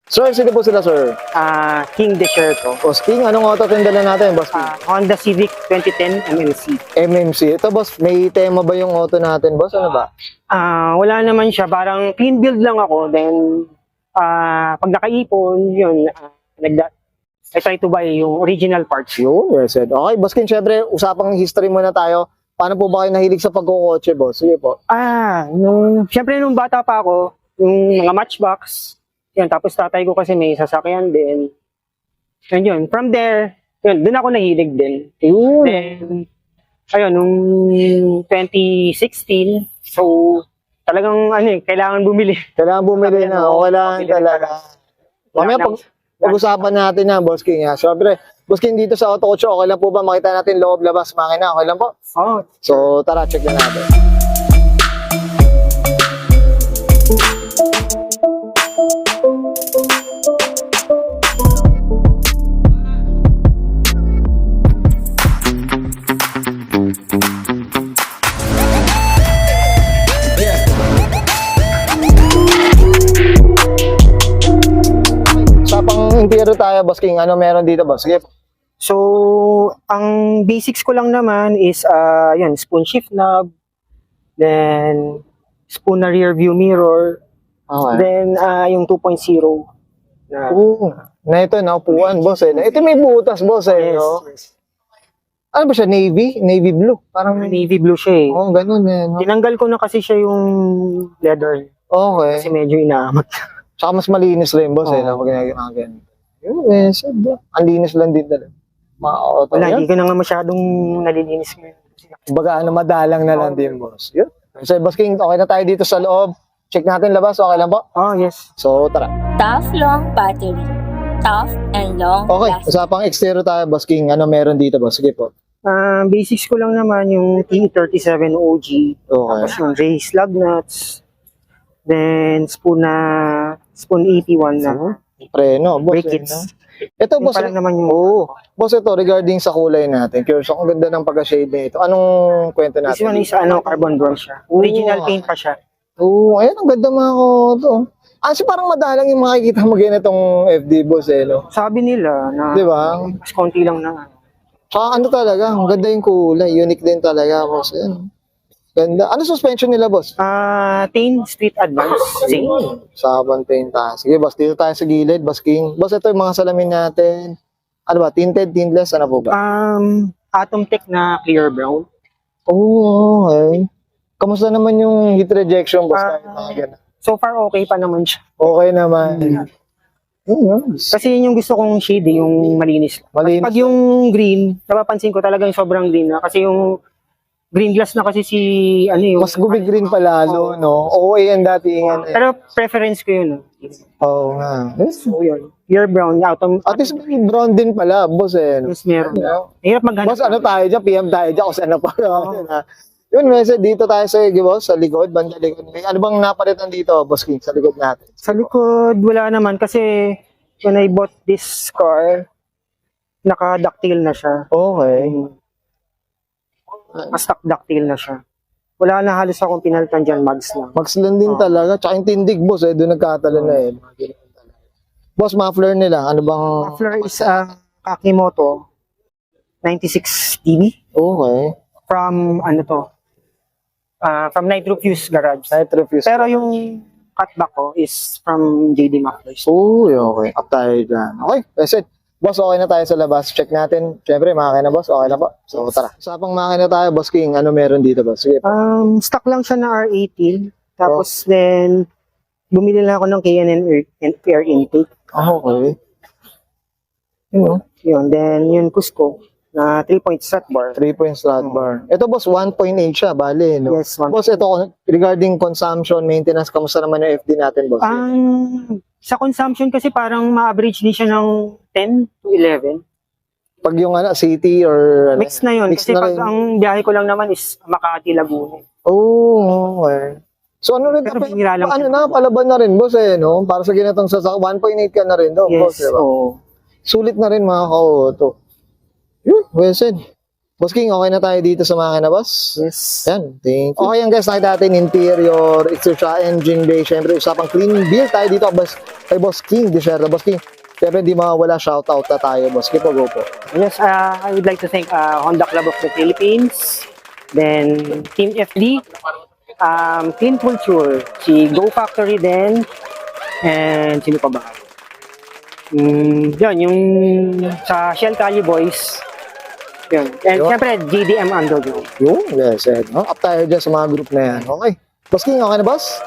Sir, sino po sila, sir? King Desierto. Boss King, anong auto tindala natin, Boss King? Honda Civic 2010 MMC. MMC. Ito, boss, may tema ba yung auto natin, boss? Ano ba? Wala naman siya. Parang clean build lang ako. Then, pag nakaipon, yun, I try to buy yung original parts. Yun, well said. Okay, Boss King, syempre, usapang history muna tayo. Paano po ba kayo nahilig sa pagkukotse, boss? Sige po. Siyempre, nung bata pa ako, yung mga Matchbox, yun, tapos tatay ko kasi may sasakyan din. And yun, from there, yun, dun ako nahilig din. Yun. Then, ayun, nung 2016, so, talagang, kailangan bumili. Kailangan bumili na. O, kailangan talaga. Mamaya, pag-usapan natin na, Boss King. Ha? Syempre, Boss King, dito sa Auto Kotse, okay lang po ba makita natin loob, labas, makina? Okay lang po? Oh, So, tara, check na natin. Usapang interior tayo, Boss King. Ano meron dito, boss? Sige. so, ang basics ko lang naman is, yun, spoon shift knob, then, spoon na rear view mirror, Okay. then, yung 2.0. Na, Oo. Na ito, naupuan, boss. Eh. Ito may butas, boss. Eh, no? yes. Ano ba siya? Navy? Navy blue? Parang, Navy blue siya eh. oh, ganun eh. No? Tinanggal ko na kasi siya yung leather. Okay. Kasi medyo inaamat. Tsaka mas malinis rin, boss. Eh, Oo. no? Pag ginagawa ganun. Yun, eh, sad, bro. Ang linis lang din talaga. Mga auto. Wala, Yan. hindi ko na nga masyadong nalilinis ngayon. Kumbaga, madalang na lang din, boss. Yun. So, Boss King, okay na tayo dito sa loob. Check natin labas. Okay lang po? Oh, yes. So, tara. Tough long battery. Tough and long Okay. lasting. Usapang exterior tayo, Boss King. Ano meron dito, boss? Sige po. Basics ko lang naman yung T37 OG. Okay. Tapos yung race lug nuts. Then, spoon 81 na. Preno, boss. Brake eh, kits. no? Ito, Yung boss. pa lang naman yung... Oo. Boss, ito, regarding sa kulay natin. Curious, ang ganda ng pagka-shade nito. Anong kwento This natin? one is carbon bronze siya. Original paint pa siya. Oo, ayan, ang ganda mga auto. Kasi parang madalang yung makikita mo ganitong FD, boss, eh, no? Sabi nila na Di ba? mas konti lang na. Tsaka ano talaga, ang ganda yung kulay. Unique din talaga, boss. Ayan. Ganda. Ano suspension nila, boss? Tain Street Advance. Same. Sabon tinta. Sige, boss, dito tayo sa gilid, Boss King. Boss, ito yung mga salamin natin. Ano ba? Tinted, tintless, ano po ba? Atom Tech na clear brown. Oo, okay. Kamusta naman yung heat rejection, boss? Ah, Kahit mga ganun. So far, okay pa naman siya. Okay naman. Nice. Kasi yun yung gusto kong shade, yung malinis. Malinis. Pag yung green, napapansin ko talagang sobrang green na. Kasi yung green glass na kasi yung... Mas gubi-green pa lalo, no? OA ang datingan. Eh. Pero preference ko yun. Oo nga. Yes. So yun. Pure brown, atom. At least may brown din pala, boss, eh. No? Mas meron. Ano? Hirap maghanap. Boss, ano tayo dyan? PM tayo dyan kung saan na pa. Yun, message dito tayo sa boss, sa likod, banda likod. May ano bang napalitan dito, Boss King, sa likod natin? Sa likod, wala naman. Kasi when I bought this car, naka-ductile na siya. Okay. Mas ductile na siya. Wala na halos akong pinalitan dyan, mags lang. Max lang din talaga. Tsaka yung tindig, boss, eh. Doon nagkatalo na eh. Boss, muffler nila. Ano bang... Muffler is Kakimoto 96 dB Okay. from from Night Refuse Garage. Night refuse. Pero yung cutback ko is from JD Mufflers. Uy, okay. Up tayo dyan. Okay, that's it. Boss, okay na tayo sa labas. Check natin. Siyempre, makina, boss. Okay na po. So, tara. Usapang makina tayo, Boss King. Ano meron dito, boss? Sige. Stock lang siya na R18. Tapos then, bumili lang ako ng K&N air intake. Okay. Yun, Yun. Then, yun Cusco na 3-point strut bar. 3-point slot bar. Ito, boss, 1.8 siya. Bale, no? Yes, one. Boss, ito, regarding consumption, maintenance, kamusta naman yung FD natin, boss? Sa consumption kasi parang ma-average din siya ng 10 to 11. Pag yung city or... Mix na yun. Mix Kasi na pag rin. ang biyahe ko lang naman is Makati, Laguna. Oh, okay. So ano rin, Pero bihira lang ano siya. na, palaban na rin, boss, eh, no? Para sa ginatong sasak, 1.8 ka na rin, no? Yes, Boss, diba? oo. Sulit na rin, mga ka-auto. Yun, well said. Boss King, okay na tayo dito sa makina, boss? Yes. Yan, thank you. Okay yan guys, nakita natin interior, extra engine bay, syempre usapang clean build tayo dito kay Boss King, Desierto. Boss King, syempre hindi mawawala, shoutout na tayo, Boss King, go po. Yes, I would like to thank Honda Club of the Philippines, then Team FD, Team Culture, si Go Factory din, and sino pa ba? Yun, yung sa Shell Cali Boys, yun. And Yun. syempre, GDM Underground. Yung, yes, no? Up tayo dyan sa mga group na yan. Okay. Boss King, okay na boss?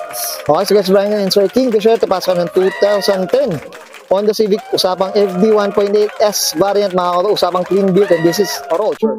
Okay, so guys, Brian and Sir King, Desierto, pasok ng 2010. Honda Civic, usapang FD 1.8S variant, mga usapang clean build, and this is Oro Culture.